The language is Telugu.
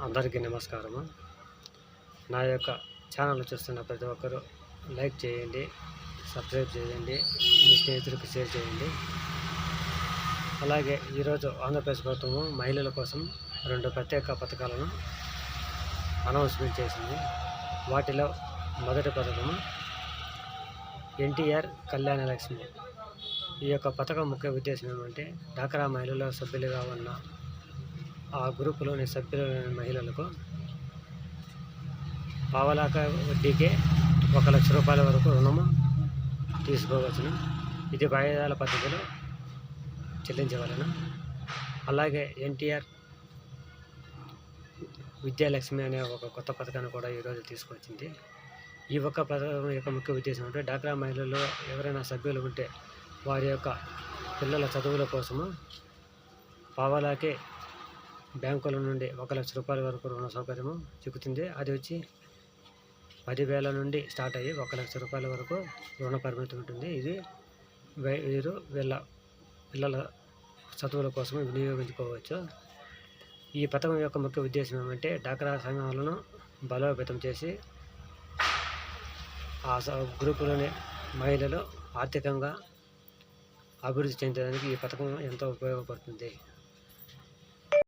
అందరికీ నమస్కారము. నా యొక్క ఛానల్ చూస్తున్న ప్రతి ఒక్కరూ లైక్ చేయండి, సబ్స్క్రైబ్ చేయండి, మీ స్నేహితులకు షేర్ చేయండి. అలాగే ఈరోజు ఆంధ్రప్రదేశ్ ప్రభుత్వము మహిళల కోసం 2 ప్రత్యేక పథకాలను అనౌన్స్మెంట్ చేసింది. వాటిలో మొదటి పథకము ఎన్టీఆర్ కళ్యాణ లక్ష్మి. ఈ యొక్క పథకం ముఖ్య ఉద్దేశం ఏమంటే డ్వాక్రా మహిళల సభ్యులుగా ఉన్న ఆ గ్రూపులోని సభ్యులైన మహిళలకు పావలాక వడ్డీకే 1 లక్ష రూపాయల వరకు రుణము తీసుకోవచ్చును. ఇది వాయిదాల పద్ధతిలో చెల్లించవలెను. అలాగే ఎన్టీఆర్ విద్యాలక్ష్మి అనే ఒక కొత్త పథకాన్ని కూడా ఈరోజు తీసుకొచ్చింది. ఈ ఒక్క పథకం యొక్క ముఖ్య ఉద్దేశం అంటే డ్వాక్రా మహిళల్లో ఎవరైనా సభ్యులు ఉంటే వారి యొక్క పిల్లల చదువుల కోసము పావలాకే బ్యాంకుల నుండి 1 లక్ష రూపాయల వరకు రుణ సౌకర్యము చిక్కుతుంది. అది వచ్చి 10,000 నుండి స్టార్ట్ అయ్యి 1 లక్ష రూపాయల వరకు రుణ పరిమితి ఉంటుంది. ఇది వీరు వీళ్ళ పిల్లల చదువుల కోసం వినియోగించుకోవచ్చు. ఈ పథకం యొక్క ముఖ్య ఉద్దేశం ఏమంటే డ్వాక్రా సంఘాలను బలోపేతం చేసి ఆ గ్రూపులోని మహిళలు ఆర్థికంగా అభివృద్ధి చెందడానికి ఈ పథకం ఎంతో ఉపయోగపడుతుంది.